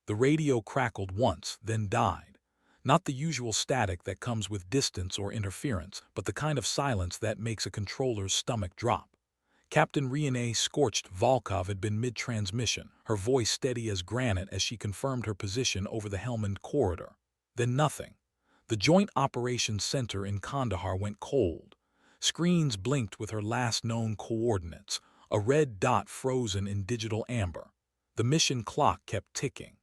The radio crackled once, then died. Not the usual static that comes with distance or interference, but the kind of silence that makes a controller's stomach drop. Captain Riene Scorched Volkov had been mid-transmission, her voice steady as granite as she confirmed her position over the Helmand corridor. Then nothing. The Joint Operations Center in Kandahar went cold. Screens blinked with her last known coordinates, a red dot frozen in digital amber. The mission clock kept ticking.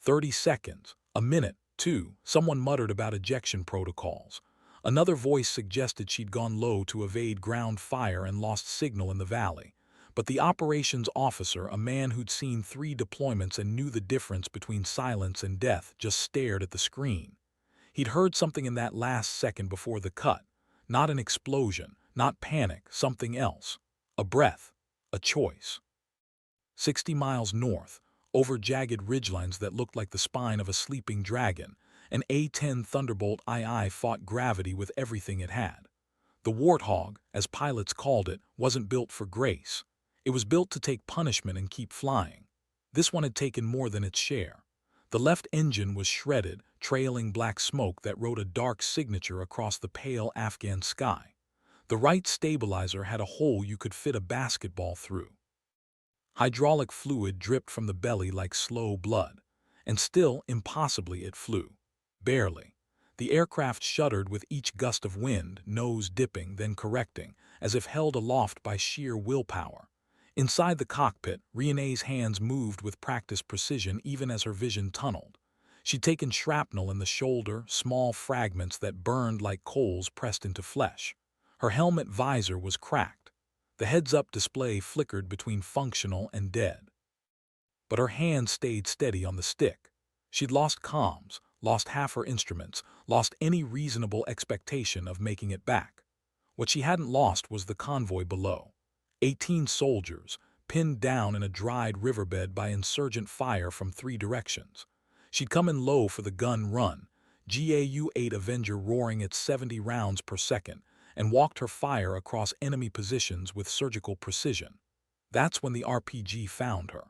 30 seconds, a minute, two, someone muttered about ejection protocols. Another voice suggested she'd gone low to evade ground fire and lost signal in the valley. But the operations officer, a man who'd seen 3 deployments and knew the difference between silence and death, just stared at the screen. He'd heard something in that last second before the cut. Not an explosion, not panic, something else. A breath, a choice. 60 miles north, over jagged ridgelines that looked like the spine of a sleeping dragon, an A-10 Thunderbolt II fought gravity with everything it had. The Warthog, as pilots called it, wasn't built for grace. It was built to take punishment and keep flying. This one had taken more than its share. The left engine was shredded, trailing black smoke that wrote a dark signature across the pale Afghan sky. The right stabilizer had a hole you could fit a basketball through. Hydraulic fluid dripped from the belly like slow blood. And still, impossibly, it flew. Barely. The aircraft shuddered with each gust of wind, nose dipping, then correcting, as if held aloft by sheer willpower. Inside the cockpit, Riene's hands moved with practiced precision even as her vision tunneled. She'd taken shrapnel in the shoulder, small fragments that burned like coals pressed into flesh. Her helmet visor was cracked. The heads-up display flickered between functional and dead. But her hand stayed steady on the stick. She'd lost comms, lost half her instruments, lost any reasonable expectation of making it back. What she hadn't lost was the convoy below. 18 soldiers, pinned down in a dried riverbed by insurgent fire from 3 directions. She'd come in low for the gun run, GAU-8 Avenger roaring at 70 rounds per second, and walked her fire across enemy positions with surgical precision. That's when the RPG found her.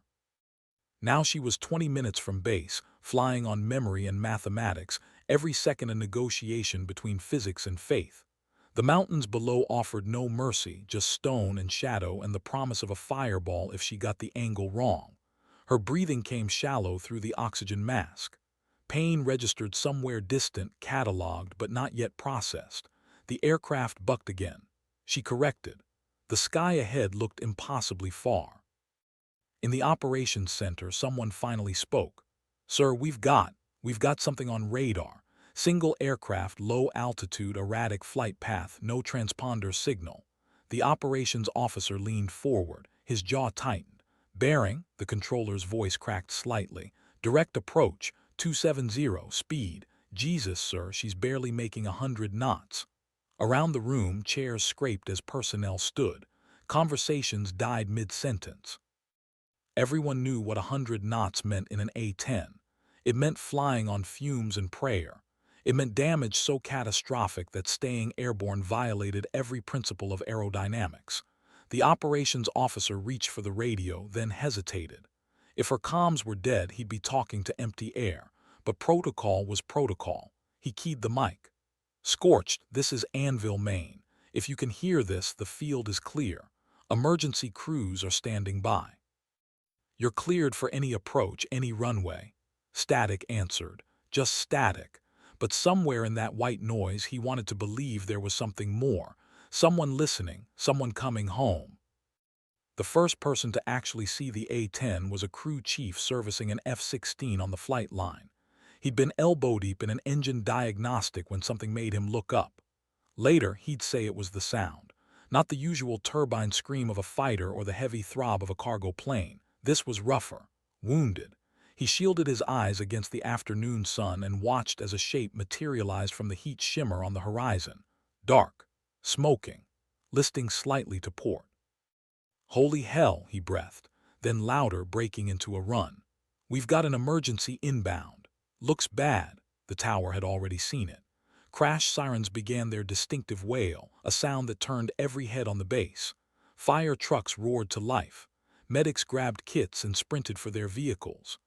Now she was 20 minutes from base, flying on memory and mathematics, every second a negotiation between physics and faith. The mountains below offered no mercy, just stone and shadow and the promise of a fireball if she got the angle wrong. Her breathing came shallow through the oxygen mask. Pain registered somewhere distant, cataloged but not yet processed. The aircraft bucked again. She corrected. The sky ahead looked impossibly far. In the operations center, someone finally spoke. "Sir, we've got something on radar. Single aircraft, low altitude, erratic flight path, no transponder signal." The operations officer leaned forward, his jaw tightened. "Bearing," the controller's voice cracked slightly. "Direct approach, 270, speed. Jesus, sir, she's barely making 100 knots." Around the room, chairs scraped as personnel stood. Conversations died mid-sentence. Everyone knew what 100 knots meant in an A-10. It meant flying on fumes and prayer. It meant damage so catastrophic that staying airborne violated every principle of aerodynamics. The operations officer reached for the radio, then hesitated. If her comms were dead, he'd be talking to empty air. But protocol was protocol. He keyed the mic. "Scorched, this is Anvil, Maine. If you can hear this, the field is clear. Emergency crews are standing by. You're cleared for any approach, any runway." Static answered. Just static. But somewhere in that white noise, he wanted to believe there was something more. Someone listening, someone coming home. The first person to actually see the A-10 was a crew chief servicing an F-16 on the flight line. He'd been elbow-deep in an engine diagnostic when something made him look up. Later, he'd say it was the sound. Not the usual turbine scream of a fighter or the heavy throb of a cargo plane. This was rougher, wounded. He shielded his eyes against the afternoon sun and watched as a shape materialized from the heat shimmer on the horizon. Dark, smoking, listing slightly to port. "Holy hell," he breathed, then louder, breaking into a run. "We've got an emergency inbound. Looks bad." The tower had already seen it. Crash sirens began their distinctive wail, a sound that turned every head on the base. Fire trucks roared to life. Medics grabbed kits and sprinted for their vehicles.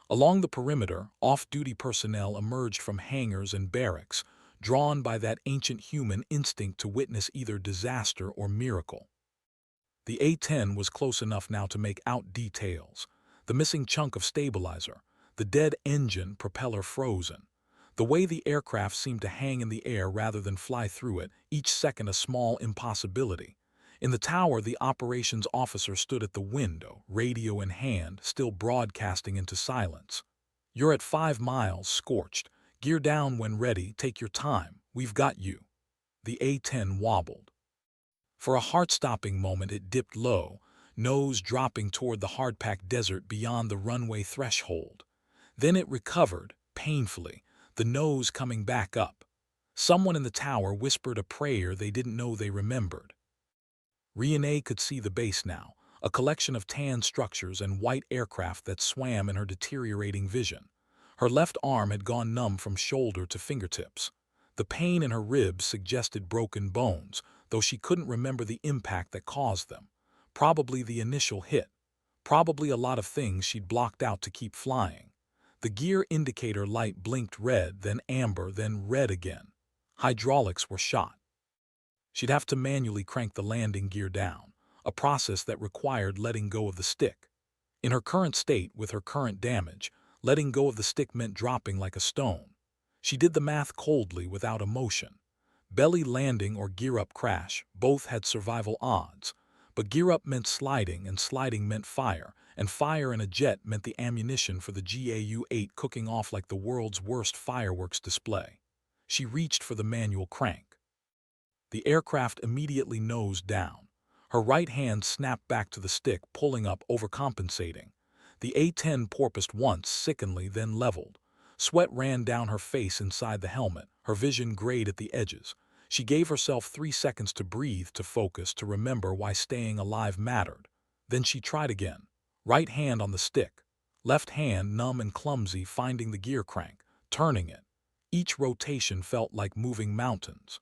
Along the perimeter, off-duty personnel emerged from hangars and barracks, drawn by that ancient human instinct to witness either disaster or miracle. The A-10 was close enough now to make out details. The missing chunk of stabilizer, the dead engine propeller frozen, the way the aircraft seemed to hang in the air rather than fly through it, each second a small impossibility. In the tower, the operations officer stood at the window, radio in hand, still broadcasting into silence. "You're at 5 miles, scorched. Gear down when ready, take your time. We've got you." The A-10 wobbled. For a heart-stopping moment it dipped low, nose dropping toward the hard-packed desert beyond the runway threshold. Then it recovered, painfully, the nose coming back up. Someone in the tower whispered a prayer they didn't know they remembered. Riene could see the base now, a collection of tan structures and white aircraft that swam in her deteriorating vision. Her left arm had gone numb from shoulder to fingertips. The pain in her ribs suggested broken bones, though she couldn't remember the impact that caused them. Probably the initial hit. Probably a lot of things she'd blocked out to keep flying. The gear indicator light blinked red, then amber, then red again. Hydraulics were shot. She'd have to manually crank the landing gear down, a process that required letting go of the stick. In her current state, with her current damage, letting go of the stick meant dropping like a stone. She did the math coldly, without emotion. Belly landing or gear-up crash, both had survival odds. But gear-up meant sliding, and sliding meant fire, and fire in a jet meant the ammunition for the GAU-8 cooking off like the world's worst fireworks display. She reached for the manual crank. The aircraft immediately nosed down. Her right hand snapped back to the stick, pulling up, overcompensating. The A-10 porpoised once, sickeningly, then leveled. Sweat ran down her face inside the helmet, her vision grayed at the edges. She gave herself 3 seconds to breathe, to focus, to remember why staying alive mattered. Then she tried again. Right hand on the stick. Left hand, numb and clumsy, finding the gear crank, turning it. Each rotation felt like moving mountains.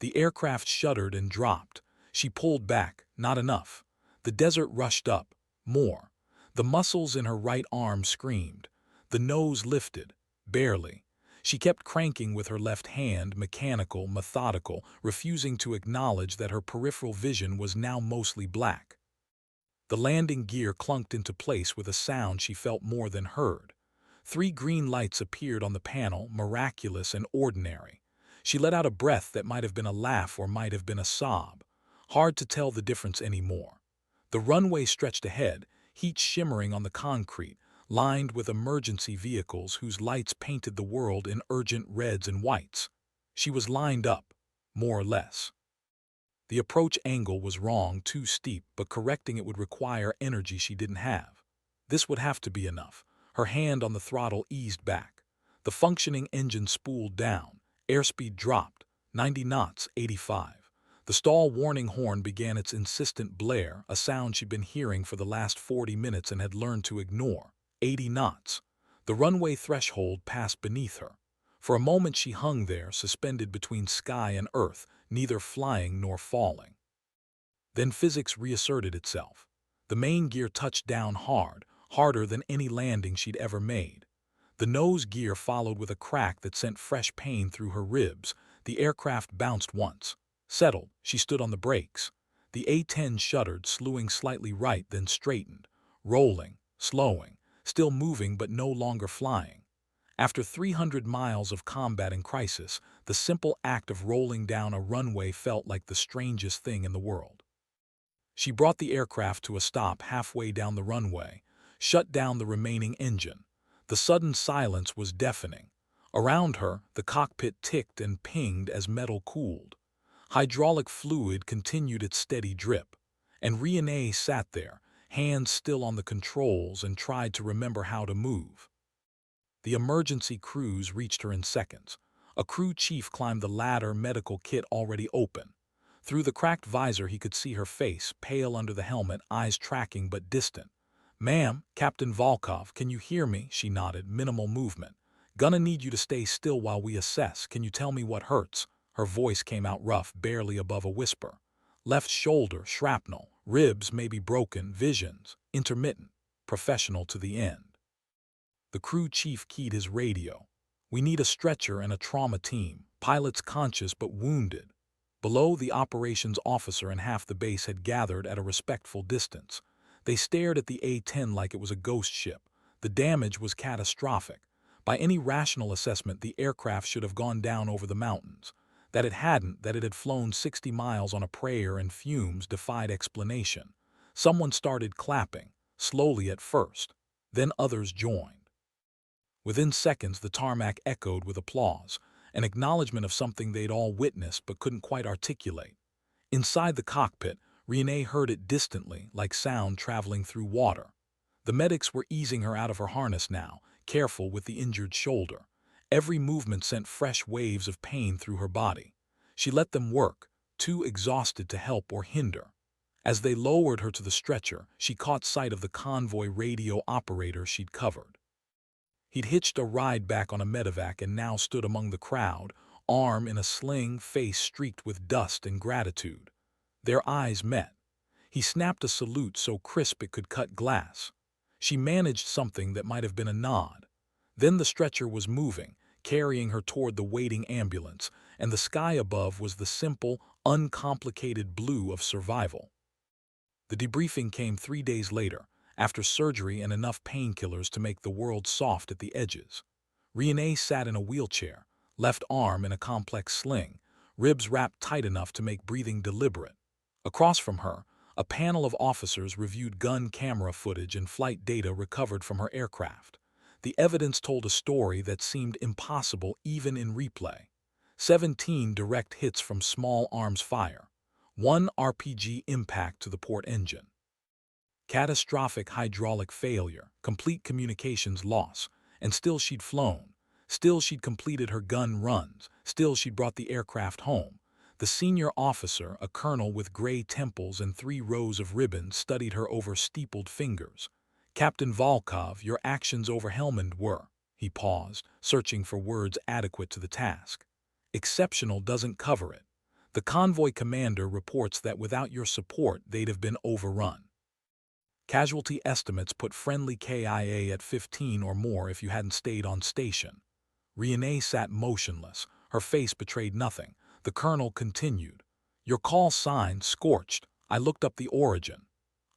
The aircraft shuddered and dropped. She pulled back, not enough. The desert rushed up, more. The muscles in her right arm screamed. The nose lifted, barely. She kept cranking with her left hand, mechanical, methodical, refusing to acknowledge that her peripheral vision was now mostly black. The landing gear clunked into place with a sound she felt more than heard. 3 green lights appeared on the panel, miraculous and ordinary. She let out a breath that might have been a laugh or might have been a sob. Hard to tell the difference anymore. The runway stretched ahead, heat shimmering on the concrete, lined with emergency vehicles whose lights painted the world in urgent reds and whites. She was lined up, more or less. The approach angle was wrong, too steep, but correcting it would require energy she didn't have. This would have to be enough. Her hand on the throttle eased back. The functioning engine spooled down. Airspeed dropped, 90 knots, 85. The stall warning horn began its insistent blare, a sound she'd been hearing for the last 40 minutes and had learned to ignore. 80 knots. The runway threshold passed beneath her. For a moment she hung there, suspended between sky and earth, neither flying nor falling. Then physics reasserted itself. The main gear touched down hard, harder than any landing she'd ever made. The nose gear followed with a crack that sent fresh pain through her ribs. The aircraft bounced once. Settled, she stood on the brakes. The A-10 shuddered, slewing slightly right, then straightened. Rolling, slowing, still moving but no longer flying. After 300 miles of combat and crisis, the simple act of rolling down a runway felt like the strangest thing in the world. She brought the aircraft to a stop halfway down the runway, shut down the remaining engine. The sudden silence was deafening. Around her, the cockpit ticked and pinged as metal cooled. Hydraulic fluid continued its steady drip. And Riene sat there, hands still on the controls, and tried to remember how to move. The emergency crews reached her in seconds. A crew chief climbed the ladder, medical kit already open. Through the cracked visor he could see her face, pale under the helmet, eyes tracking but distant. "Ma'am, Captain Volkov, can you hear me?" She nodded, minimal movement. "Gonna need you to stay still while we assess. Can you tell me what hurts?" Her voice came out rough, barely above a whisper. "Left shoulder, shrapnel. Ribs maybe broken, visions, intermittent. Professional to the end." The crew chief keyed his radio. "We need a stretcher and a trauma team. Pilot's conscious but wounded." Below, the operations officer and half the base had gathered at a respectful distance. They stared at the A-10 like it was a ghost ship. The damage was catastrophic. By any rational assessment, the aircraft should have gone down over the mountains. That it hadn't, that it had flown 60 miles on a prayer and fumes, defied explanation. Someone started clapping, slowly at first. Then others joined. Within seconds, the tarmac echoed with applause, an acknowledgement of something they'd all witnessed but couldn't quite articulate. Inside the cockpit, Renee heard it distantly, like sound traveling through water. The medics were easing her out of her harness now, careful with the injured shoulder. Every movement sent fresh waves of pain through her body. She let them work, too exhausted to help or hinder. As they lowered her to the stretcher, she caught sight of the convoy radio operator she'd covered. He'd hitched a ride back on a medevac and now stood among the crowd, arm in a sling, face streaked with dust and gratitude. Their eyes met. He snapped a salute so crisp it could cut glass. She managed something that might have been a nod. Then the stretcher was moving, carrying her toward the waiting ambulance, and the sky above was the simple, uncomplicated blue of survival. The debriefing came 3 days later, after surgery and enough painkillers to make the world soft at the edges. Renee sat in a wheelchair, left arm in a complex sling, ribs wrapped tight enough to make breathing deliberate. Across from her, a panel of officers reviewed gun camera footage and flight data recovered from her aircraft. The evidence told a story that seemed impossible even in replay. 17 direct hits from small arms fire. 1 RPG impact to the port engine. Catastrophic hydraulic failure, complete communications loss, and still she'd flown. Still she'd completed her gun runs. Still she'd brought the aircraft home. The senior officer, a colonel with gray temples and 3 rows of ribbons, studied her over steepled fingers. "Captain Volkov, your actions over Helmand were..." He paused, searching for words adequate to the task. "Exceptional doesn't cover it. The convoy commander reports that without your support, they'd have been overrun. Casualty estimates put friendly KIA at 15 or more if you hadn't stayed on station." Renee sat motionless. Her face betrayed nothing. The colonel continued. "Your call sign, scorched. I looked up the origin."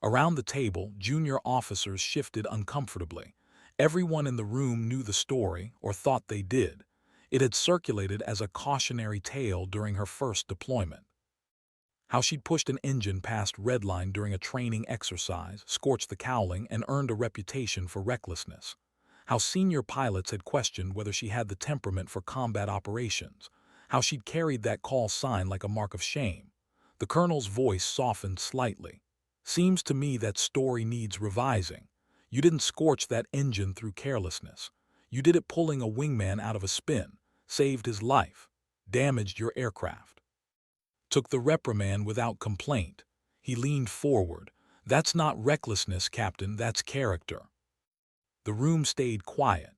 Around the table, junior officers shifted uncomfortably. Everyone in the room knew the story, or thought they did. It had circulated as a cautionary tale during her first deployment. How she'd pushed an engine past redline during a training exercise, scorched the cowling, and earned a reputation for recklessness. How senior pilots had questioned whether she had the temperament for combat operations. How she'd carried that call sign like a mark of shame. The colonel's voice softened slightly. "Seems to me that story needs revising. You didn't scorch that engine through carelessness. You did it pulling a wingman out of a spin, saved his life, damaged your aircraft. Took the reprimand without complaint." He leaned forward. "That's not recklessness, Captain, that's character." The room stayed quiet.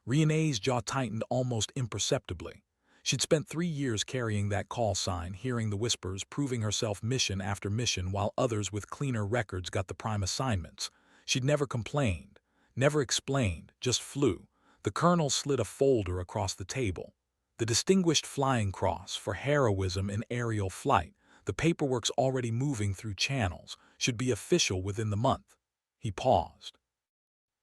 Renee's jaw tightened almost imperceptibly. She'd spent 3 years carrying that call sign, hearing the whispers, proving herself mission after mission while others with cleaner records got the prime assignments. She'd never complained, never explained, just flew. The colonel slid a folder across the table. "The Distinguished Flying Cross for heroism in aerial flight. The paperwork's already moving through channels. Should be official within the month." He paused.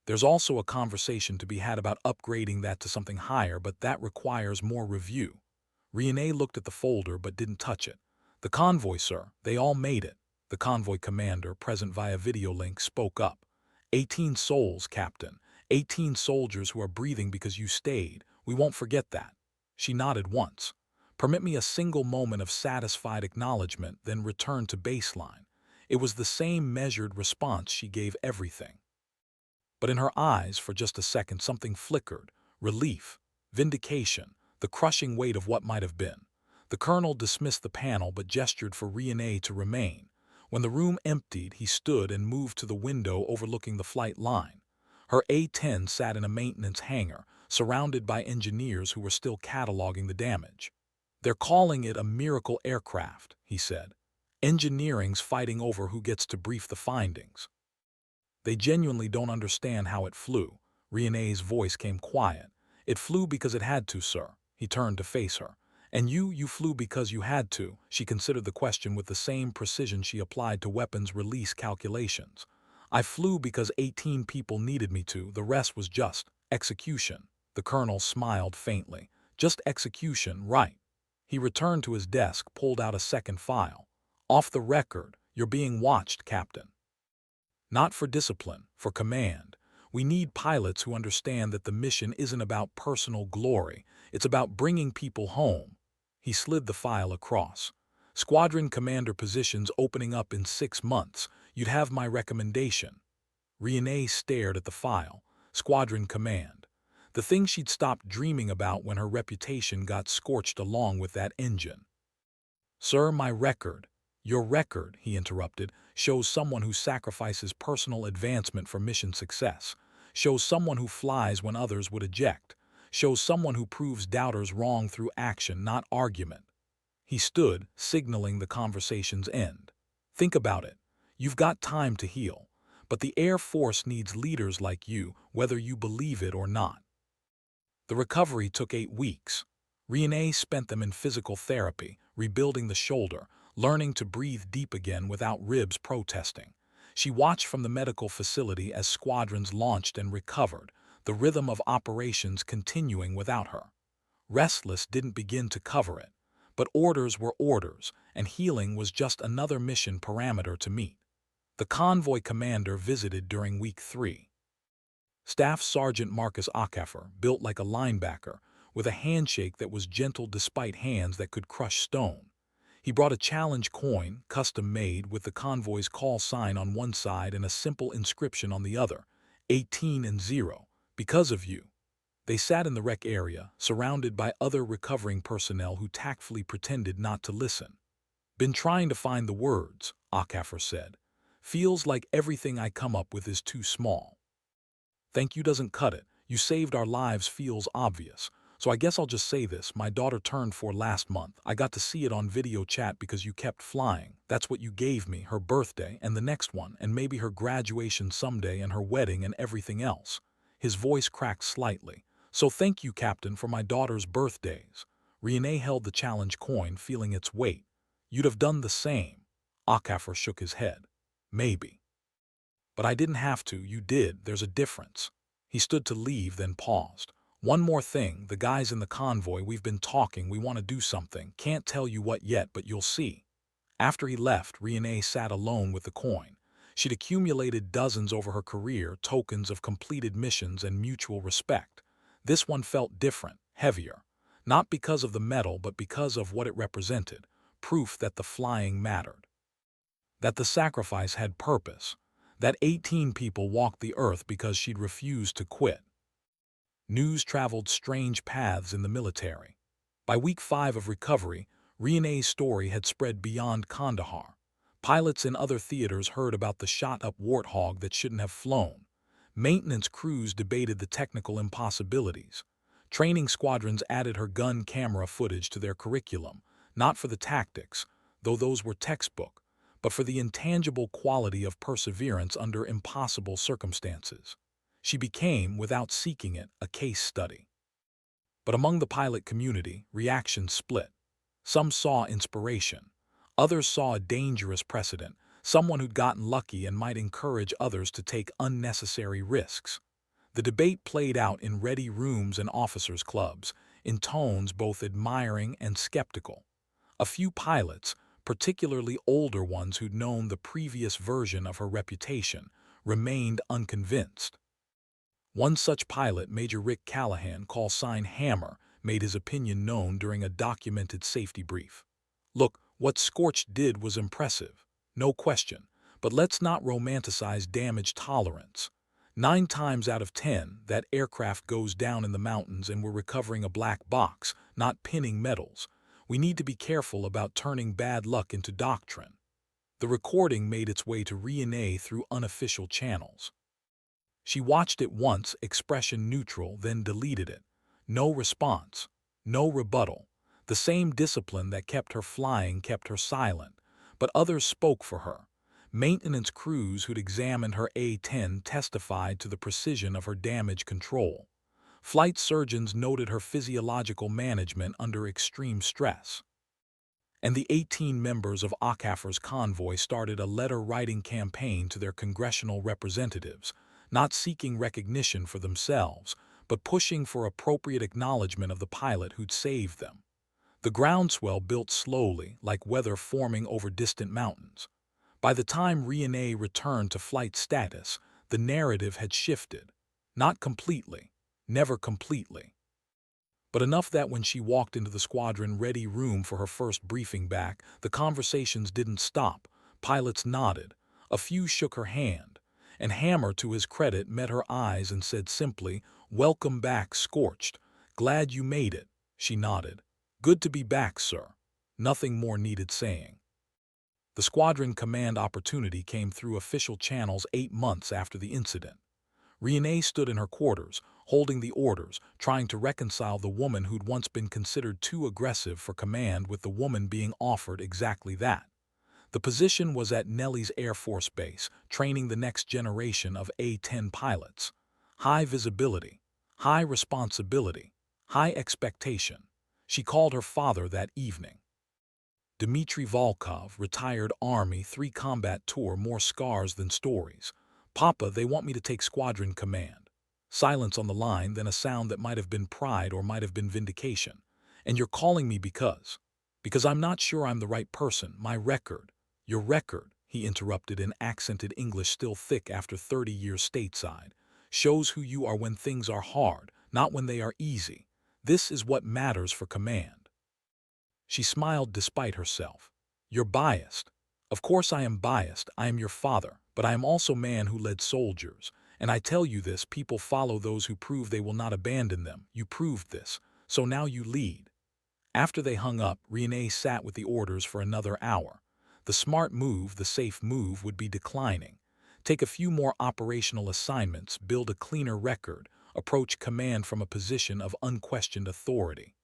"There's also a conversation to be had about upgrading that to something higher, but that requires more review." Renee looked at the folder but didn't touch it. "The convoy, sir, they all made it." The convoy commander, present via video link, spoke up. 18 souls, Captain. 18 soldiers who are breathing because you stayed. We won't forget that." She nodded once. "Permit me a single moment of satisfied acknowledgement, then return to baseline." It was the same measured response she gave everything. But in her eyes, for just a second, something flickered. Relief, vindication, the crushing weight of what might have been. The colonel dismissed the panel but gestured for Renee to remain. When the room emptied, he stood and moved to the window overlooking the flight line. Her A-10 sat in a maintenance hangar, surrounded by engineers who were still cataloging the damage. "They're calling it a miracle aircraft," he said. "Engineering's fighting over who gets to brief the findings. They genuinely don't understand how it flew." Riene's voice came quiet. It flew because it had to, sir. He turned to face her. And you flew because you had to. She considered the question with the same precision she applied to weapons release calculations. I flew because 18 people needed me to. The rest was just execution. The colonel smiled faintly. Just execution, right. He returned to his desk, pulled out a second file. Off the record, you're being watched, Captain. Not for discipline, for command. We need pilots who understand that the mission isn't about personal glory. It's about bringing people home. He slid the file across. Squadron commander positions opening up in 6 months. You'd have my recommendation. Riene stared at the file. Squadron command. The thing she'd stopped dreaming about when her reputation got scorched along with that engine. Sir, my record. Your record, he interrupted, shows someone who sacrifices personal advancement for mission success, shows someone who flies when others would eject, shows someone who proves doubters wrong through action, not argument. He stood, signaling the conversation's end. Think about it. You've got time to heal, but the Air Force needs leaders like you, whether you believe it or not. The recovery took 8 weeks. Riene spent them in physical therapy, rebuilding the shoulder, learning to breathe deep again without ribs protesting. She watched from the medical facility as squadrons launched and recovered, the rhythm of operations continuing without her. Restless didn't begin to cover it, but orders were orders, and healing was just another mission parameter to meet. The convoy commander visited during week 3. Staff Sergeant Marcus Acaffer, built like a linebacker, with a handshake that was gentle despite hands that could crush stone. He brought a challenge coin, custom-made, with the convoy's call sign on one side and a simple inscription on the other, 18 and 0, because of you. They sat in the rec area, surrounded by other recovering personnel who tactfully pretended not to listen. Been trying to find the words, Acaffer said. Feels like everything I come up with is too small. Thank you doesn't cut it. You saved our lives feels obvious. So I guess I'll just say this. My daughter turned 4 last month. I got to see it on video chat because you kept flying. That's what you gave me, her birthday and the next one, and maybe her graduation someday and her wedding and everything else. His voice cracked slightly. So thank you, Captain, for my daughter's birthdays. Riene held the challenge coin, feeling its weight. You'd have done the same. Acaffer shook his head. Maybe. But I didn't have to, you did, there's a difference. He stood to leave, then paused. One more thing, the guys in the convoy, we've been talking, we want to do something. Can't tell you what yet, but you'll see. After he left, Riene sat alone with the coin. She'd accumulated dozens over her career, tokens of completed missions and mutual respect. This one felt different, heavier. Not because of the medal, but because of what it represented. Proof that the flying mattered. That the sacrifice had purpose. That 18 people walked the earth because she'd refused to quit. News traveled strange paths in the military. By week 5 of recovery, Riene's story had spread beyond Kandahar. Pilots in other theaters heard about the shot-up warthog that shouldn't have flown. Maintenance crews debated the technical impossibilities. Training squadrons added her gun camera footage to their curriculum, not for the tactics, though those were textbook, but for the intangible quality of perseverance under impossible circumstances. She became, without seeking it, a case study. But among the pilot community, reactions split. Some saw inspiration. Others saw a dangerous precedent, someone who'd gotten lucky and might encourage others to take unnecessary risks. The debate played out in ready rooms and officers' clubs, in tones both admiring and skeptical. A few pilots, particularly older ones who'd known the previous version of her reputation, remained unconvinced. One such pilot, Major Rick Callahan, call sign Hammer, made his opinion known during a documented safety brief. Look, what Scorched did was impressive, no question, but let's not romanticize damage tolerance. 9 times out of 10, that aircraft goes down in the mountains and we're recovering a black box, not pinning medals. We need to be careful about turning bad luck into doctrine. The recording made its way to Riene through unofficial channels. She watched it once, expression neutral, then deleted it. No response, no rebuttal. The same discipline that kept her flying kept her silent, but others spoke for her. Maintenance crews who'd examined her A-10 testified to the precision of her damage control. Flight surgeons noted her physiological management under extreme stress. And the 18 members of Akafar's convoy started a letter-writing campaign to their congressional representatives, not seeking recognition for themselves, but pushing for appropriate acknowledgement of the pilot who'd saved them. The groundswell built slowly, like weather forming over distant mountains. By the time Riene returned to flight status, the narrative had shifted. Not completely, never completely, but enough that when she walked into the squadron-ready room for her first briefing back, the conversations didn't stop. Pilots nodded, a few shook her hand, and Hammer, to his credit, met her eyes and said simply, "Welcome back, Scorched. Glad you made it." She nodded. "Good to be back, sir." Nothing more needed saying. The squadron command opportunity came through official channels 8 months after the incident. Riene stood in her quarters, holding the orders, trying to reconcile the woman who'd once been considered too aggressive for command with the woman being offered exactly that. The position was at Nelly's Air Force Base, training the next generation of A-10 pilots. High visibility, high responsibility, high expectation. She called her father that evening. Dmitry Volkov, retired Army, 3 combat tour, more scars than stories. "Papa, they want me to take squadron command." Silence on the line, then a sound that might have been pride or might have been vindication. "And you're calling me because?" "Because I'm not sure I'm the right person. My record." "Your record," he interrupted in accented English still thick after 30 years stateside, "shows who you are when things are hard, not when they are easy. This is what matters for command." She smiled despite herself. "You're biased." "Of course I am biased. I am your father, but I am also man who led soldiers. And I tell you this, people follow those who prove they will not abandon them. You proved this, so now you lead." After they hung up, Riene sat with the orders for another hour. The smart move, the safe move, would be declining. Take a few more operational assignments, build a cleaner record, approach command from a position of unquestioned authority.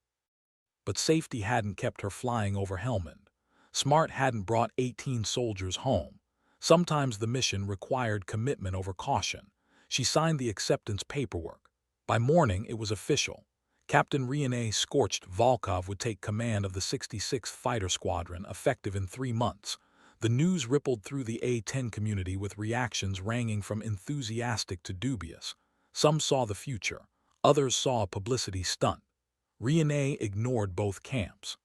But safety hadn't kept her flying over Helmand. Smart hadn't brought 18 soldiers home. Sometimes the mission required commitment over caution. She signed the acceptance paperwork. By morning, it was official. Captain Riene Scorched Volkov would take command of the 66th Fighter Squadron, effective in 3 months. The news rippled through the A-10 community with reactions ranging from enthusiastic to dubious. Some saw the future. Others saw a publicity stunt. Riene ignored both camps.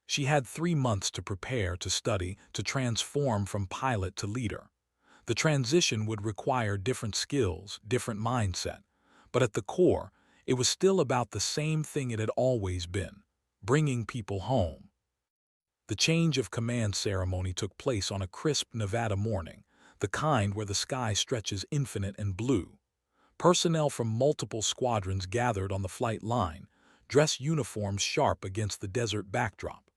She had 3 months to prepare, to study, to transform from pilot to leader. The transition would require different skills, different mindset, but at the core, it was still about the same thing it had always been: bringing people home. The change of command ceremony took place on a crisp Nevada morning, the kind where the sky stretches infinite and blue. Personnel from multiple squadrons gathered on the flight line, dress uniforms sharp against the desert backdrop.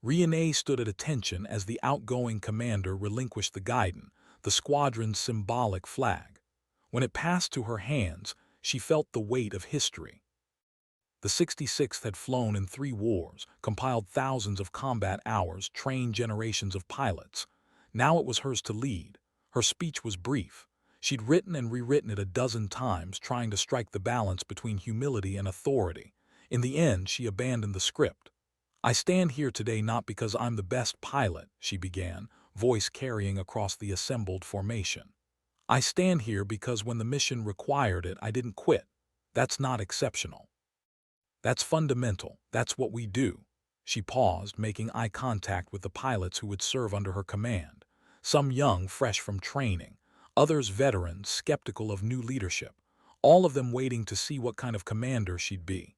Riene stood at attention as the outgoing commander relinquished the guidon, the squadron's symbolic flag. When it passed to her hands, she felt the weight of history. The 66th had flown in 3 wars, compiled thousands of combat hours, trained generations of pilots. Now it was hers to lead. Her speech was brief. She'd written and rewritten it a dozen times, trying to strike the balance between humility and authority. In the end, she abandoned the script. "I stand here today not because I'm the best pilot," she began, voice carrying across the assembled formation. "I stand here because when the mission required it, I didn't quit. That's not exceptional. That's fundamental. That's what we do." She paused, making eye contact with the pilots who would serve under her command. Some young, fresh from training, others veterans, skeptical of new leadership, all of them waiting to see what kind of commander she'd be.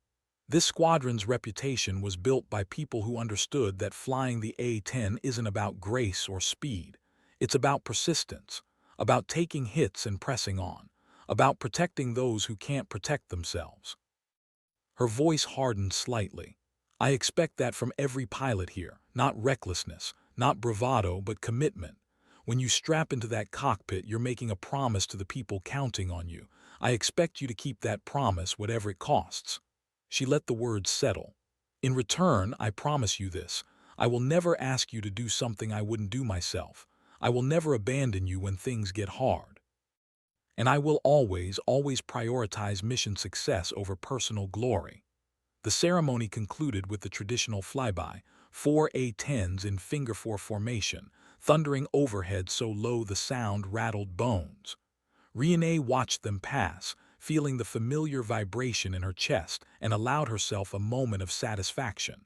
This squadron's reputation was built by people who understood that flying the A-10 isn't about grace or speed. It's about persistence, about taking hits and pressing on, about protecting those who can't protect themselves. Her voice hardened slightly. "I expect that from every pilot here, not recklessness, not bravado, but commitment. When you strap into that cockpit, you're making a promise to the people counting on you. I expect you to keep that promise, whatever it costs." She let the words settle. "In return, I promise you this: I will never ask you to do something I wouldn't do myself. I will never abandon you when things get hard. And I will always prioritize mission success over personal glory. The ceremony concluded with the traditional flyby, 4 A-10s in finger-4 formation, thundering overhead so low the sound rattled bones. Renee watched them pass, feeling the familiar vibration in her chest, and allowed herself a moment of satisfaction.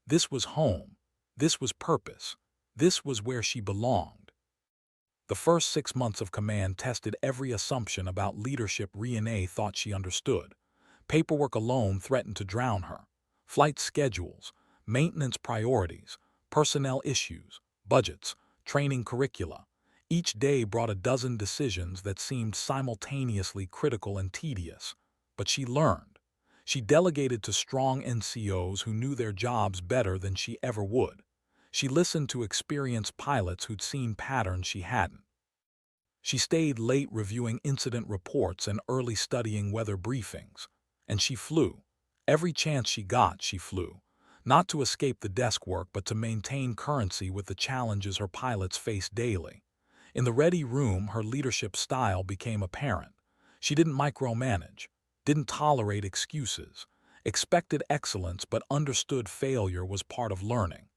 This was home. This was purpose. This was where she belonged. The first 6 months of command tested every assumption about leadership Renee thought she understood. Paperwork alone threatened to drown her. Flight schedules, maintenance priorities, personnel issues, budgets, training curricula. Each day brought a dozen decisions that seemed simultaneously critical and tedious. But she learned. She delegated to strong NCOs who knew their jobs better than she ever would. She listened to experienced pilots who'd seen patterns she hadn't. She stayed late reviewing incident reports and early studying weather briefings. And she flew. Every chance she got, she flew. Not to escape the desk work, but to maintain currency with the challenges her pilots faced daily. In the ready room, her leadership style became apparent. She didn't micromanage, didn't tolerate excuses, expected excellence but understood failure was part of learning.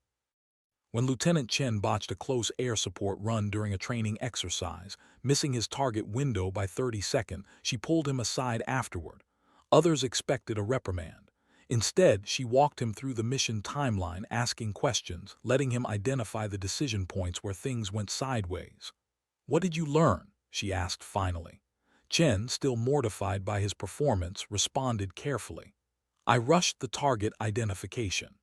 When Lieutenant Chen botched a close air support run during a training exercise, missing his target window by 30 seconds, she pulled him aside afterward. Others expected a reprimand. Instead, she walked him through the mission timeline, asking questions, letting him identify the decision points where things went sideways. "What did you learn?" she asked finally. Chen, still mortified by his performance, responded carefully. "I rushed the target identification.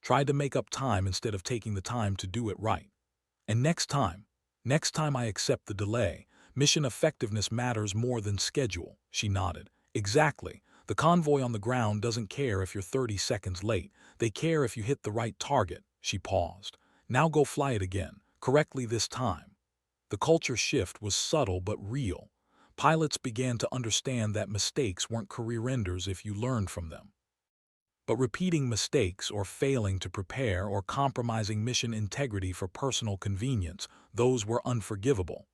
Tried to make up time instead of taking the time to do it right. And next time I accept the delay. Mission effectiveness matters more than schedule," she nodded. "Exactly. The convoy on the ground doesn't care if you're 30 seconds late. They care if you hit the right target." She paused. "Now go fly it again, correctly this time." The culture shift was subtle but real. Pilots began to understand that mistakes weren't career enders if you learned from them. But repeating mistakes or failing to prepare or compromising mission integrity for personal convenience, those were unforgivable.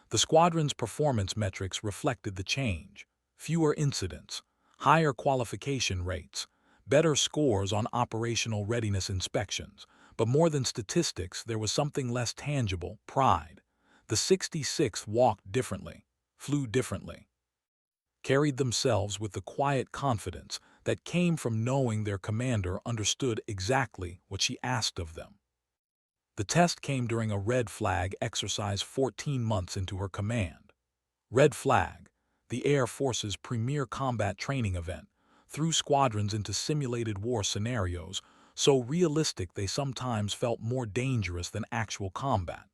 The squadron's performance metrics reflected the change. Fewer incidents, higher qualification rates, better scores on operational readiness inspections. But more than statistics, there was something less tangible: pride. The 66th walked differently, flew differently, carried themselves with the quiet confidence that came from knowing their commander understood exactly what she asked of them. The test came during a red flag exercise 14 months into her command. Red Flag, the Air Force's premier combat training event, threw squadrons into simulated war scenarios so realistic they sometimes felt more dangerous than actual combat.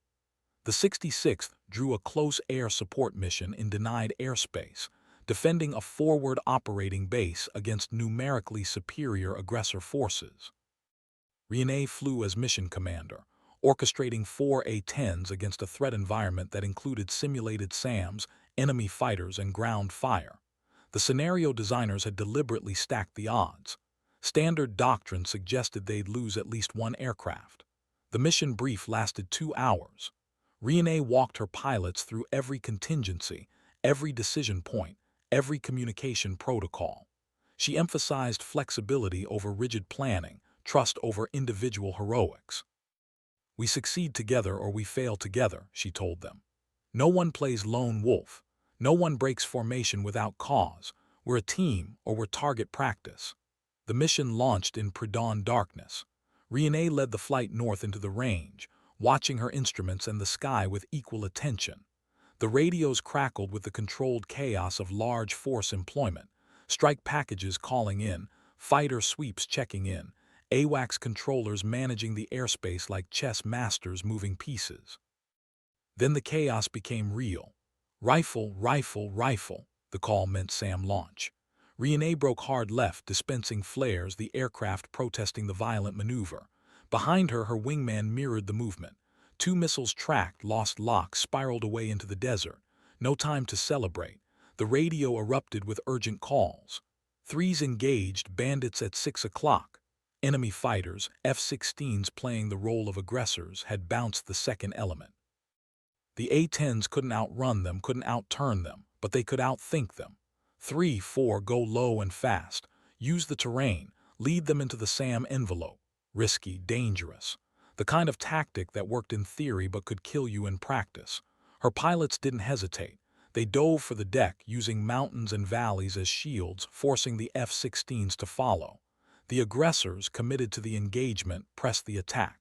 The 66th drew a close air support mission in denied airspace, defending a forward operating base against numerically superior aggressor forces. Renee flew as mission commander, orchestrating 4 A-10s against a threat environment that included simulated SAMs, enemy fighters, and ground fire. The scenario designers had deliberately stacked the odds. Standard doctrine suggested they'd lose at least one aircraft. The mission brief lasted 2 hours. Renee walked her pilots through every contingency, every decision point, every communication protocol. She emphasized flexibility over rigid planning, trust over individual heroics. "We succeed together or we fail together," she told them. "No one plays lone wolf. No one breaks formation without cause. We're a team or we're target practice." The mission launched in pre-dawn darkness. Renee led the flight north into the range, watching her instruments and the sky with equal attention. The radios crackled with the controlled chaos of large force employment, strike packages calling in, fighter sweeps checking in, AWACS controllers managing the airspace like chess masters moving pieces. Then the chaos became real. "Rifle, rifle, rifle," the call meant SAM launch. Renee broke hard left, dispensing flares, the aircraft protesting the violent maneuver. Behind her, her wingman mirrored the movement. 2 missiles tracked, lost lock, spiraled away into the desert. No time to celebrate. The radio erupted with urgent calls. 3s engaged, bandits at 6 o'clock. Enemy fighters, F-16s playing the role of aggressors, had bounced the second element. The A-10s couldn't outrun them, couldn't outturn them, but they could outthink them. 3, 4, go low and fast. Use the terrain. Lead them into the SAM envelope. Risky, dangerous. The kind of tactic that worked in theory but could kill you in practice. Her pilots didn't hesitate. They dove for the deck, using mountains and valleys as shields, forcing the F-16s to follow. The aggressors, committed to the engagement, pressed the attack.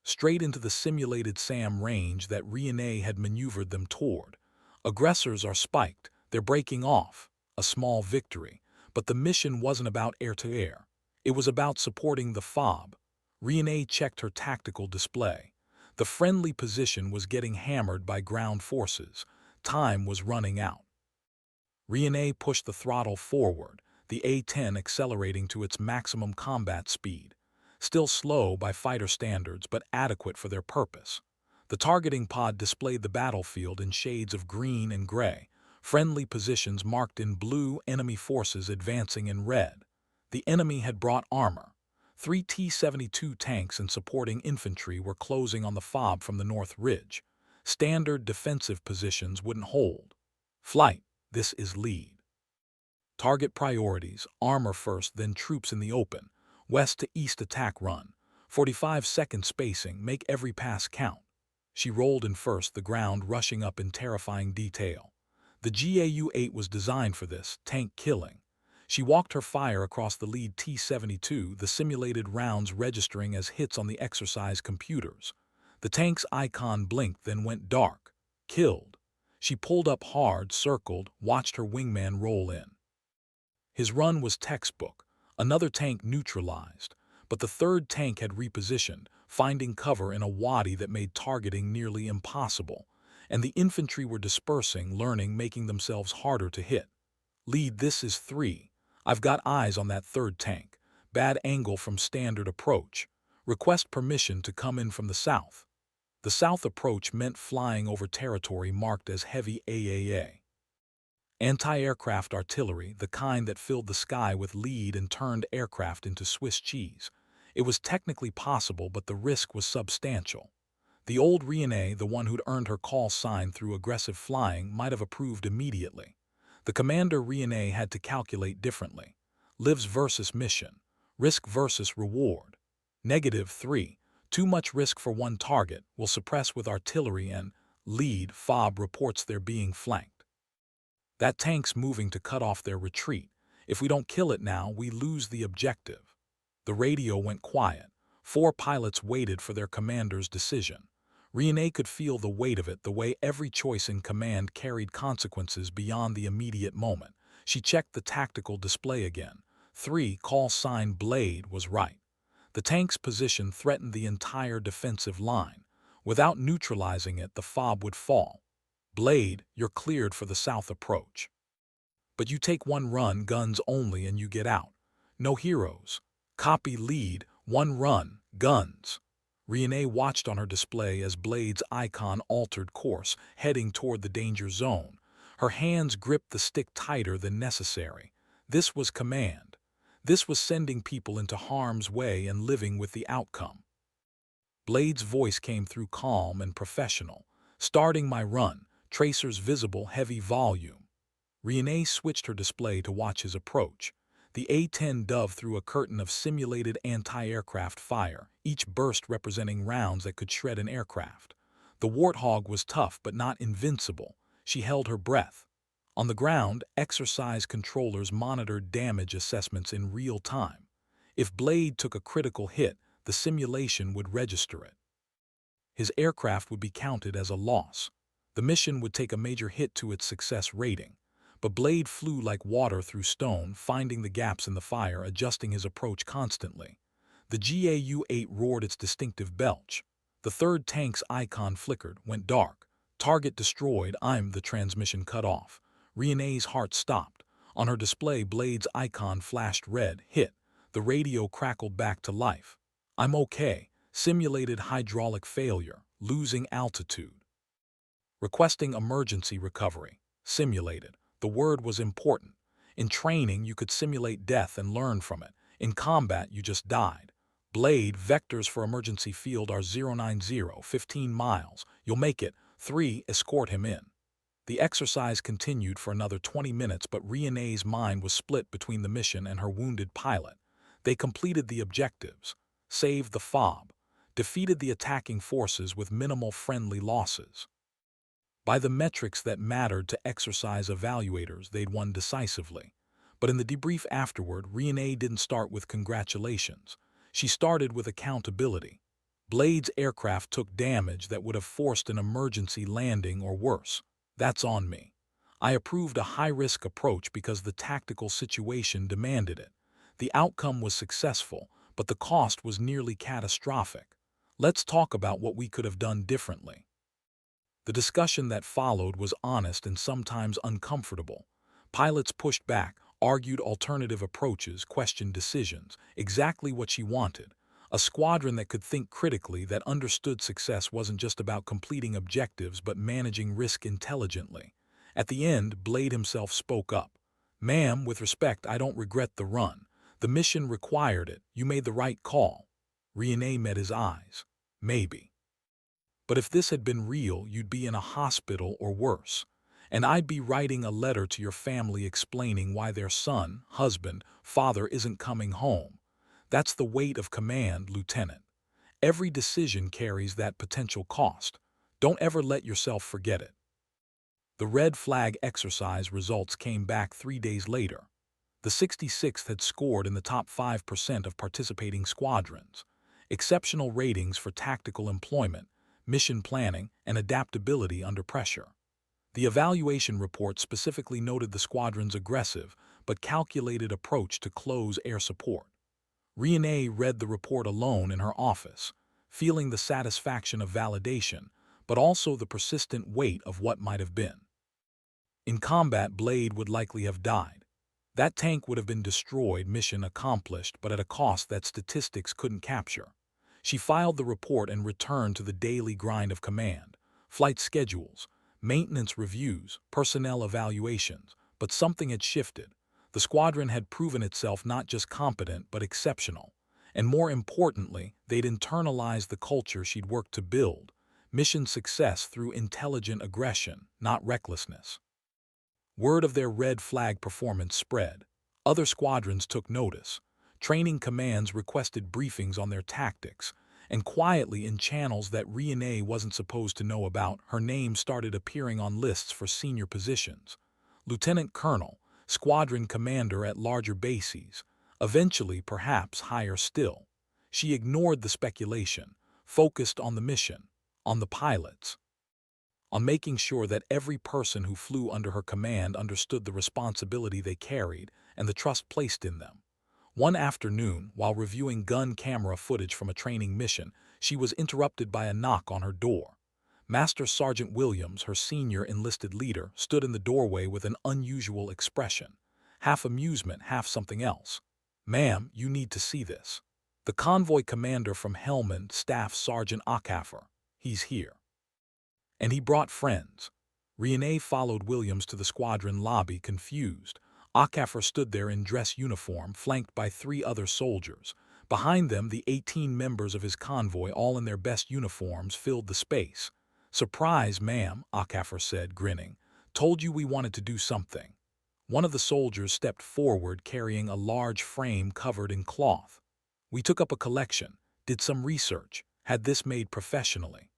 Straight into the simulated SAM range that Riene had maneuvered them toward. Aggressors are spiked. They're breaking off. A small victory. But the mission wasn't about air-to-air. It was about supporting the FOB. Riene checked her tactical display. The friendly position was getting hammered by ground forces. Time was running out. Riene pushed the throttle forward, the A-10 accelerating to its maximum combat speed. Still slow by fighter standards, but adequate for their purpose. The targeting pod displayed the battlefield in shades of green and gray, friendly positions marked in blue, enemy forces advancing in red. The enemy had brought armor. 3 T-72 tanks and supporting infantry were closing on the FOB from the North Ridge. Standard defensive positions wouldn't hold. Flight, this is lead. Target priorities, armor first, then troops in the open. West to east attack run. 45-second spacing, make every pass count. She rolled in first, the ground rushing up in terrifying detail. The GAU-8 was designed for this, tank killing. She walked her fire across the lead T-72, the simulated rounds registering as hits on the exercise computers. The tank's icon blinked, then went dark. Killed. She pulled up hard, circled, watched her wingman roll in. His run was textbook. Another tank neutralized, but the third tank had repositioned, finding cover in a wadi that made targeting nearly impossible, and the infantry were dispersing, learning, making themselves harder to hit. Lead, this is 3. I've got eyes on that third tank. Bad angle from standard approach. Request permission to come in from the south. The south approach meant flying over territory marked as heavy AAA. Anti-aircraft artillery, the kind that filled the sky with lead and turned aircraft into Swiss cheese. It was technically possible, but the risk was substantial. The old Riene, the one who'd earned her call sign through aggressive flying, might have approved immediately. The commander Riene had to calculate differently. Lives versus mission. Risk versus reward. -3. Too much risk for one target, will suppress with artillery, and lead FOB reports they're being flanked. That tank's moving to cut off their retreat. If we don't kill it now, we lose the objective. The radio went quiet. 4 pilots waited for their commander's decision. Riene could feel the weight of it, the way every choice in command carried consequences beyond the immediate moment. She checked the tactical display again. 3, call sign Blade, was right. The tank's position threatened the entire defensive line. Without neutralizing it, the FOB would fall. Blade, you're cleared for the south approach. But you take one run, guns only, and you get out. No heroes. Copy. Lead, 1 run, guns. Riene watched on her display as Blade's icon altered course, heading toward the danger zone. Her hands gripped the stick tighter than necessary. This was command. This was sending people into harm's way and living with the outcome. Blade's voice came through calm and professional. Starting my run. Tracers visible, heavy volume. Riene switched her display to watch his approach. The A-10 dove through a curtain of simulated anti-aircraft fire, each burst representing rounds that could shred an aircraft. The Warthog was tough but not invincible. She held her breath. On the ground, exercise controllers monitored damage assessments in real time. If Blade took a critical hit, the simulation would register it. His aircraft would be counted as a loss. The mission would take a major hit to its success rating. But Blade flew like water through stone, finding the gaps in the fire, adjusting his approach constantly. The GAU-8 roared its distinctive belch. The third tank's icon flickered, went dark. Target destroyed. The transmission cut off. Riene's heart stopped. On her display, Blade's icon flashed red. Hit. The radio crackled back to life. I'm okay. Simulated hydraulic failure. Losing altitude. Requesting emergency recovery. Simulated. The word was important. In training, you could simulate death and learn from it. In combat, you just died. Blade, vectors for emergency field are 090, 15 miles. You'll make it. 3. Escort him in. The exercise continued for another 20 minutes, but Renee's mind was split between the mission and her wounded pilot. They completed the objectives, saved the fob, defeated the attacking forces with minimal friendly losses. By the metrics that mattered to exercise evaluators, they'd won decisively. But in the debrief afterward, Renee didn't start with congratulations. She started with accountability. Blade's aircraft took damage that would have forced an emergency landing or worse. That's on me. I approved a high-risk approach because the tactical situation demanded it. The outcome was successful, but the cost was nearly catastrophic. Let's talk about what we could have done differently. The discussion that followed was honest and sometimes uncomfortable. Pilots pushed back, argued alternative approaches, questioned decisions, exactly what she wanted. A squadron that could think critically, that understood success wasn't just about completing objectives but managing risk intelligently. At the end, Blade himself spoke up. "Ma'am, with respect, I don't regret the run. The mission required it. You made the right call." Renee met his eyes. "Maybe. But if this had been real, you'd be in a hospital or worse. And I'd be writing a letter to your family explaining why their son, husband, father isn't coming home. That's the weight of command, Lieutenant. Every decision carries that potential cost. Don't ever let yourself forget it." The red flag exercise results came back 3 days later. The 66th had scored in the top 5% of participating squadrons. Exceptional ratings for tactical employment, mission planning, and adaptability under pressure. The evaluation report specifically noted the squadron's aggressive but calculated approach to close air support. Renee read the report alone in her office, feeling the satisfaction of validation, but also the persistent weight of what might have been. In combat, Blade would likely have died. That tank would have been destroyed, mission accomplished, but at a cost that statistics couldn't capture. She filed the report and returned to the daily grind of command, flight schedules, maintenance reviews, personnel evaluations, but something had shifted. The squadron had proven itself not just competent but exceptional. And more importantly, they'd internalized the culture she'd worked to build, mission success through intelligent aggression, not recklessness. Word of their red flag performance spread. Other squadrons took notice. Training commands requested briefings on their tactics, and quietly in channels that Renee wasn't supposed to know about, her name started appearing on lists for senior positions. Lieutenant Colonel, squadron commander at larger bases, eventually perhaps higher still. She ignored the speculation, focused on the mission, on the pilots, on making sure that every person who flew under her command understood the responsibility they carried and the trust placed in them. One afternoon, while reviewing gun camera footage from a training mission, she was interrupted by a knock on her door. Master Sergeant Williams, her senior enlisted leader, stood in the doorway with an unusual expression, half amusement, half something else. "Ma'am, you need to see this. The convoy commander from Helmand, Staff Sergeant Acaffer. He's here." And he brought friends. Renee followed Williams to the squadron lobby, confused. Acaffer stood there in dress uniform, flanked by 3 other soldiers. Behind them, the 18 members of his convoy, all in their best uniforms, filled the space. "Surprise, ma'am," Acaffer said, grinning. "Told you we wanted to do something." One of the soldiers stepped forward, carrying a large frame covered in cloth. "We took up a collection, did some research, had this made professionally.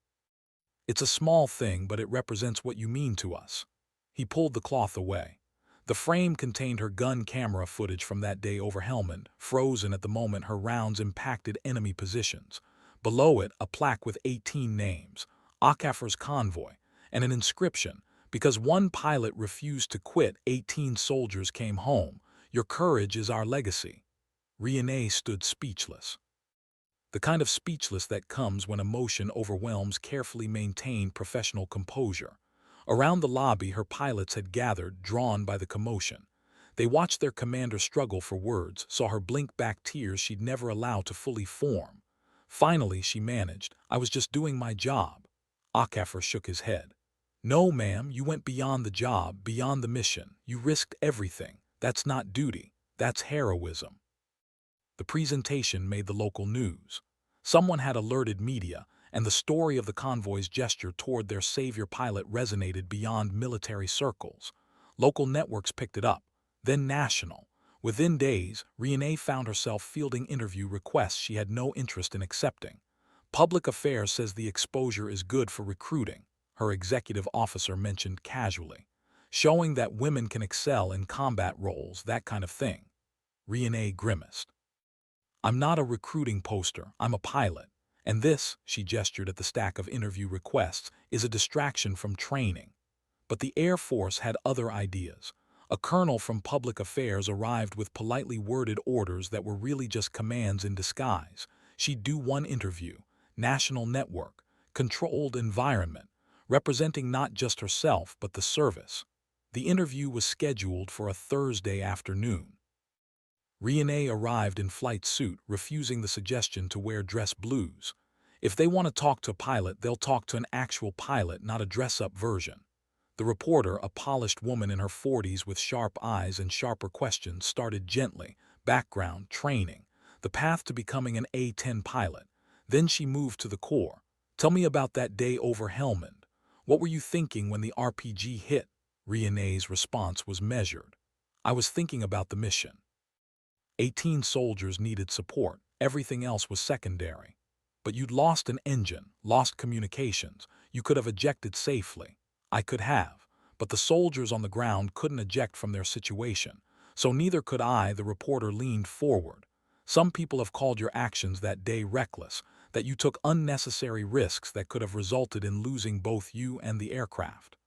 It's a small thing, but it represents what you mean to us." He pulled the cloth away. The frame contained her gun camera footage from that day over Helmand, frozen at the moment her rounds impacted enemy positions. Below it, a plaque with 18 names, Acaffer's convoy, and an inscription, "Because one pilot refused to quit, 18 soldiers came home. Your courage is our legacy." Renee stood speechless. The kind of speechless that comes when emotion overwhelms carefully maintained professional composure. Around the lobby, her pilots had gathered, drawn by the commotion. They watched their commander struggle for words, saw her blink back tears she'd never allow to fully form. Finally, she managed, "I was just doing my job." Acaffer shook his head. "No, ma'am, you went beyond the job, beyond the mission. You risked everything. That's not duty. That's heroism." The presentation made the local news. Someone had alerted media, and the story of the convoy's gesture toward their savior pilot resonated beyond military circles. Local networks picked it up, then national. Within days, Renee found herself fielding interview requests she had no interest in accepting. Public Affairs says the exposure is good for recruiting, her executive officer mentioned casually. Showing that women can excel in combat roles, that kind of thing. Renee grimaced. I'm not a recruiting poster, I'm a pilot. And this, she gestured at the stack of interview requests, is a distraction from training. But the Air Force had other ideas. A colonel from Public Affairs arrived with politely worded orders that were really just commands in disguise. She'd do one interview, national network, controlled environment, representing not just herself but the service. The interview was scheduled for a Thursday afternoon. Renee arrived in flight suit, refusing the suggestion to wear dress blues. If they want to talk to a pilot, they'll talk to an actual pilot, not a dress-up version. The reporter, a polished woman in her 40s with sharp eyes and sharper questions, started gently. Background, training, the path to becoming an A-10 pilot. Then she moved to the core. Tell me about that day over Helmand. What were you thinking when the RPG hit? Renee's response was measured. I was thinking about the mission. 18 soldiers needed support. Everything else was secondary. But you'd lost an engine, lost communications. You could have ejected safely. I could have. But the soldiers on the ground couldn't eject from their situation. So neither could I, the reporter leaned forward. Some people have called your actions that day reckless, that you took unnecessary risks that could have resulted in losing both you and the aircraft.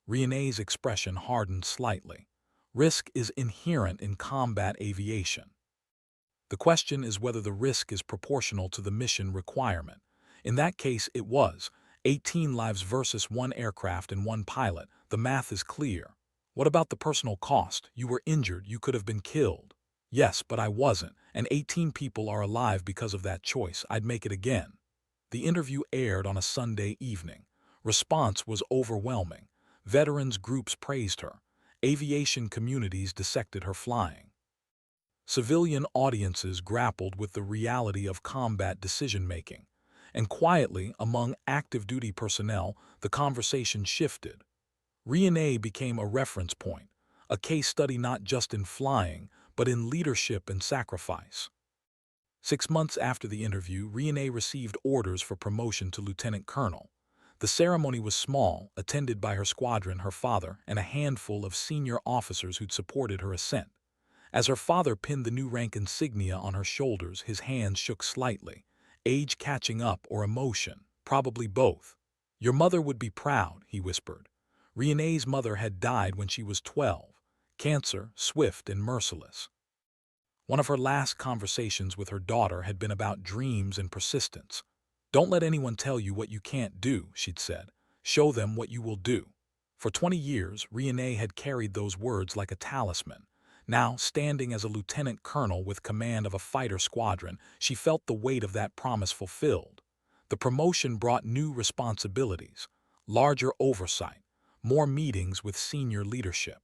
Renee's expression hardened slightly. Risk is inherent in combat aviation. The question is whether the risk is proportional to the mission requirement. In that case, it was. 18 lives versus one aircraft and one pilot. The math is clear. What about the personal cost? You were injured. You could have been killed. Yes, but I wasn't, and 18 people are alive because of that choice. I'd make it again. The interview aired on a Sunday evening. Response was overwhelming. Veterans groups praised her. Aviation communities dissected her flying. Civilian audiences grappled with the reality of combat decision-making. And quietly, among active-duty personnel, the conversation shifted. Renee became a reference point, a case study not just in flying, but in leadership and sacrifice. 6 months after the interview, Renee received orders for promotion to lieutenant colonel. The ceremony was small, attended by her squadron, her father, and a handful of senior officers who'd supported her ascent. As her father pinned the new rank insignia on her shoulders, his hands shook slightly. Age catching up or emotion? Probably both. Your mother would be proud, he whispered. Renee's mother had died when she was 12. Cancer, swift and merciless. One of her last conversations with her daughter had been about dreams and persistence. Don't let anyone tell you what you can't do, she'd said. Show them what you will do. For 20 years, Renee had carried those words like a talisman. Now, standing as a lieutenant colonel with command of a fighter squadron, she felt the weight of that promise fulfilled. The promotion brought new responsibilities, larger oversight, more meetings with senior leadership.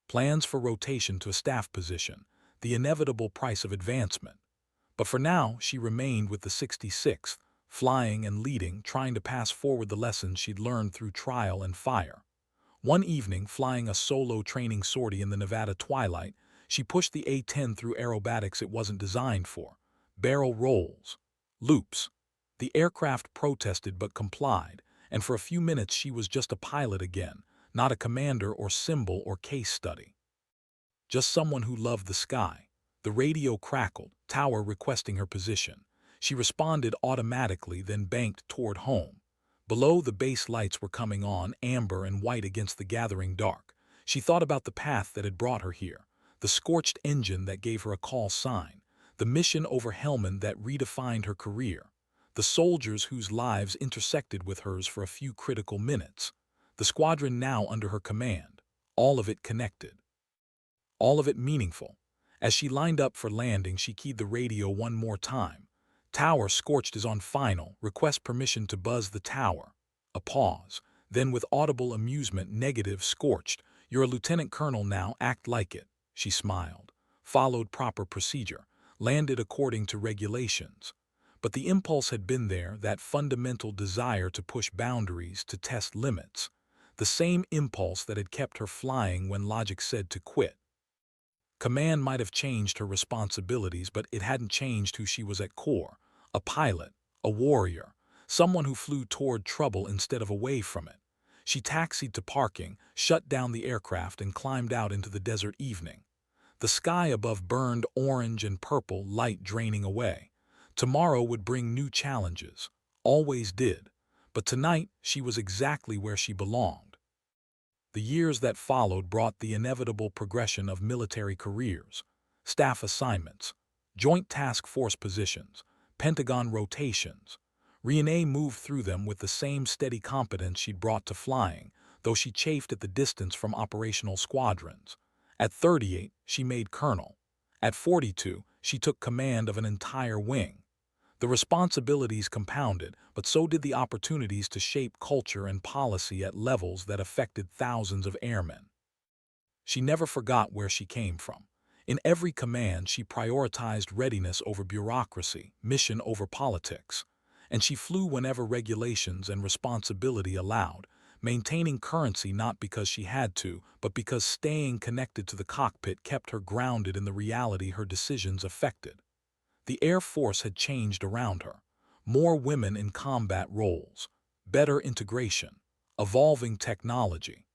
Plans for rotation to a staff position, the inevitable price of advancement. But for now, she remained with the 66th, flying and leading, trying to pass forward the lessons she'd learned through trial and fire. One evening, flying a solo training sortie in the Nevada twilight, she pushed the A-10 through aerobatics it wasn't designed for. Barrel rolls. Loops. The aircraft protested but complied, and for a few minutes she was just a pilot again, not a commander or symbol or case study. Just someone who loved the sky. The radio crackled, tower requesting her position. She responded automatically, then banked toward home. Below, the base lights were coming on, amber and white against the gathering dark. She thought about the path that had brought her here, the scorched engine that gave her a call sign, the mission over Helmand that redefined her career, the soldiers whose lives intersected with hers for a few critical minutes, the squadron now under her command, all of it connected, all of it meaningful. As she lined up for landing, she keyed the radio one more time. Tower, scorched is on final. Request permission to buzz the tower. A pause. Then with audible amusement, negative, scorched. You're a lieutenant colonel now, act like it. She smiled. Followed proper procedure. Landed according to regulations. But the impulse had been there, that fundamental desire to push boundaries, to test limits. The same impulse that had kept her flying when logic said to quit. Command might have changed her responsibilities, but it hadn't changed who she was at core. A pilot, a warrior, someone who flew toward trouble instead of away from it. She taxied to parking, shut down the aircraft, and climbed out into the desert evening. The sky above burned orange and purple, light draining away. Tomorrow would bring new challenges. Always did. But tonight she was exactly where she belonged. The years that followed brought the inevitable progression of military careers, staff assignments, joint task force positions, Pentagon rotations. Renee moved through them with the same steady competence she'd brought to flying, though she chafed at the distance from operational squadrons. At 38, she made colonel. At 42, she took command of an entire wing. The responsibilities compounded, but so did the opportunities to shape culture and policy at levels that affected thousands of airmen. She never forgot where she came from. In every command, she prioritized readiness over bureaucracy, mission over politics. And she flew whenever regulations and responsibility allowed, maintaining currency not because she had to, but because staying connected to the cockpit kept her grounded in the reality her decisions affected. The Air Force had changed around her. More women in combat roles, better integration, evolving technology.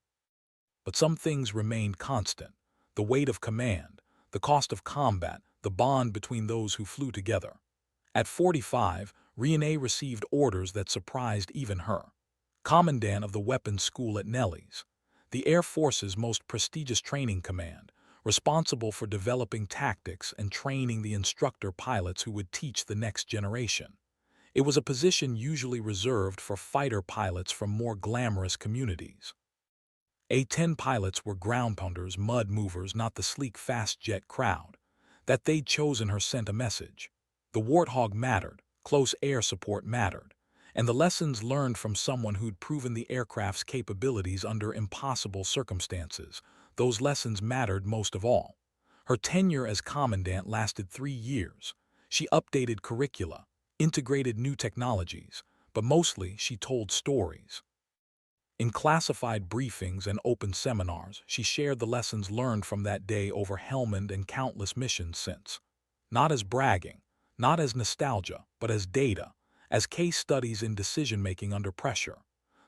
But some things remained constant: the weight of command, the cost of combat, the bond between those who flew together. At 45, Renee received orders that surprised even her. Commandant of the Weapons School at Nellis, the Air Force's most prestigious training command, responsible for developing tactics and training the instructor pilots who would teach the next generation. It was a position usually reserved for fighter pilots from more glamorous communities. A-10 pilots were ground pounders, mud movers, not the sleek fast jet crowd. That they'd chosen her sent a message. The Warthog mattered, close air support mattered, and the lessons learned from someone who'd proven the aircraft's capabilities under impossible circumstances, those lessons mattered most of all. Her tenure as commandant lasted 3 years. She updated curricula, integrated new technologies, but mostly she told stories. In classified briefings and open seminars, she shared the lessons learned from that day over Helmand and countless missions since. Not as bragging, not as nostalgia, but as data, as case studies in decision-making under pressure.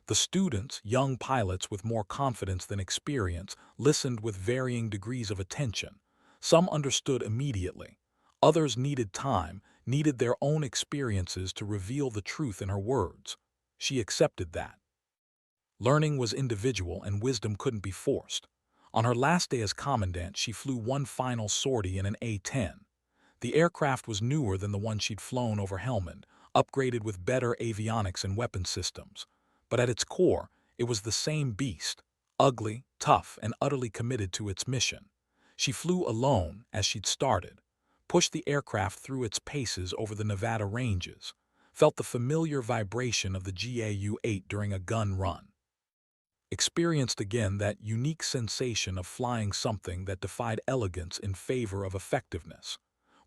The students, young pilots with more confidence than experience, listened with varying degrees of attention. Some understood immediately. Others needed time, needed their own experiences to reveal the truth in her words. She accepted that. Learning was individual and wisdom couldn't be forced. On her last day as commandant, she flew one final sortie in an A-10. The aircraft was newer than the one she'd flown over Helmand, upgraded with better avionics and weapon systems. But at its core, it was the same beast, ugly, tough, and utterly committed to its mission. She flew alone as she'd started, pushed the aircraft through its paces over the Nevada ranges, felt the familiar vibration of the GAU-8 during a gun run. Experienced again that unique sensation of flying something that defied elegance in favor of effectiveness.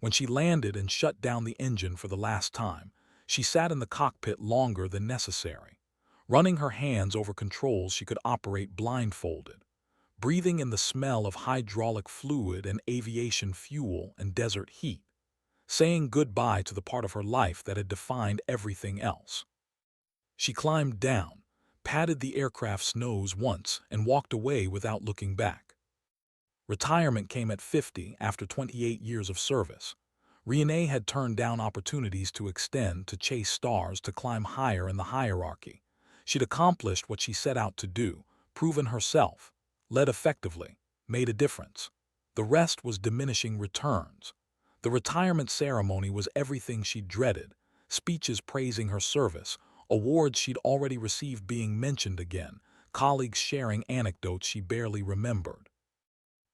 When she landed and shut down the engine for the last time, she sat in the cockpit longer than necessary, running her hands over controls she could operate blindfolded, breathing in the smell of hydraulic fluid and aviation fuel and desert heat, saying goodbye to the part of her life that had defined everything else. She climbed down, patted the aircraft's nose once, and walked away without looking back. Retirement came at 50 after 28 years of service. Renee had turned down opportunities to extend, to chase stars, to climb higher in the hierarchy. She'd accomplished what she set out to do, proven herself, led effectively, made a difference. The rest was diminishing returns. The retirement ceremony was everything she dreaded: speeches praising her service, awards she'd already received being mentioned again, colleagues sharing anecdotes she barely remembered.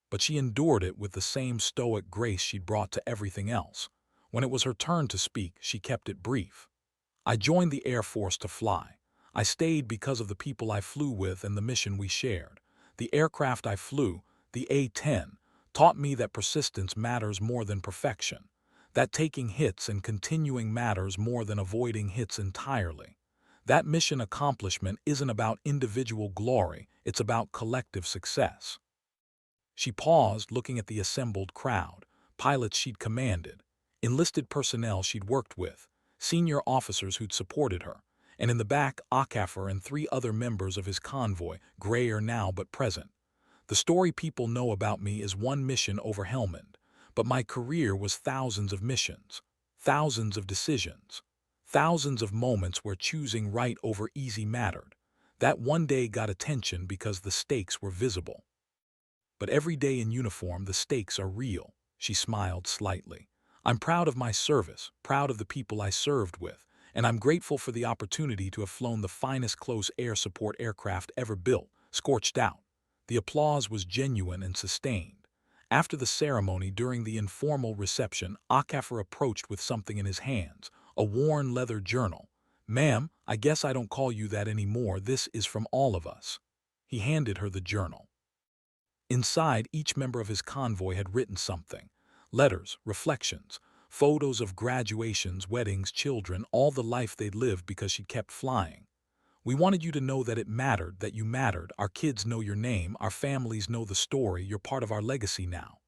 But she endured it with the same stoic grace she'd brought to everything else. When it was her turn to speak, she kept it brief. "I joined the Air Force to fly. I stayed because of the people I flew with and the mission we shared. The aircraft I flew, the A-10, taught me that persistence matters more than perfection, that taking hits and continuing matters more than avoiding hits entirely. That mission accomplishment isn't about individual glory, it's about collective success. She paused, looking at the assembled crowd, pilots she'd commanded, enlisted personnel she'd worked with, senior officers who'd supported her, and in the back, Akafar and 3 other members of his convoy, grayer now but present. The story people know about me is one mission over Helmand, but my career was thousands of missions, thousands of decisions, thousands of moments where choosing right over easy mattered. That one day got attention because the stakes were visible. But every day in uniform, the stakes are real. She smiled slightly. I'm proud of my service, proud of the people I served with, and I'm grateful for the opportunity to have flown the finest close air support aircraft ever built, scorched out. The applause was genuine and sustained. After the ceremony, during the informal reception, Akafar approached with something in his hands, a worn leather journal. "Ma'am, I guess I don't call you that anymore. This is from all of us." He handed her the journal. Inside, each member of his convoy had written something. Letters, reflections, photos of graduations, weddings, children, all the life they'd lived because she kept flying. "We wanted you to know that it mattered, that you mattered. Our kids know your name, our families know the story, you're part of our legacy now."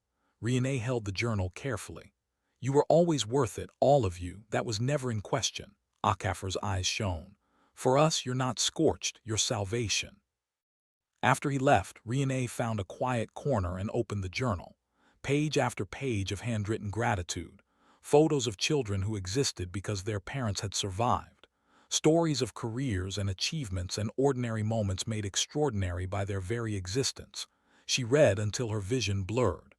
Riene held the journal carefully. "You were always worth it, all of you, that was never in question." Akafar's eyes shone. "For us, you're not scorched, you're salvation." After he left, Riene found a quiet corner and opened the journal. Page after page of handwritten gratitude. Photos of children who existed because their parents had survived. Stories of careers and achievements and ordinary moments made extraordinary by their very existence. She read until her vision blurred.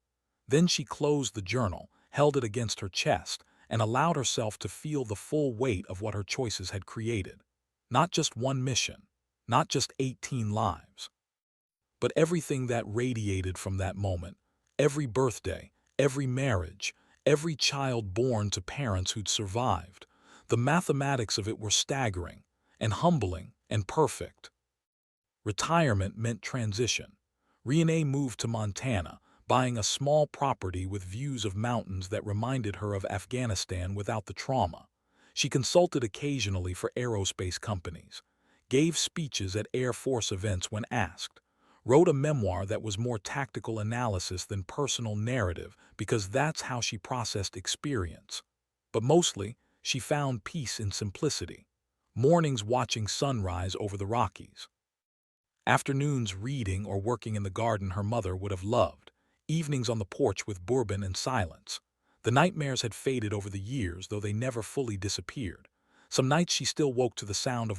Then she closed the journal, held it against her chest, and allowed herself to feel the full weight of what her choices had created. Not just one mission, not just 18 lives, but everything that radiated from that moment. Every birthday, every marriage, every child born to parents who'd survived. The mathematics of it were staggering and humbling and perfect. Retirement meant transition. Riene moved to Montana, buying a small property with views of mountains that reminded her of Afghanistan without the trauma. She consulted occasionally for aerospace companies, gave speeches at Air Force events when asked, wrote a memoir that was more tactical analysis than personal narrative because that's how she processed experience. But mostly, she found peace in simplicity. Mornings watching sunrise over the Rockies. Afternoons reading or working in the garden her mother would have loved. Evenings on the porch with bourbon and silence. The nightmares had faded over the years, though they never fully disappeared. Some nights she still woke to the sound of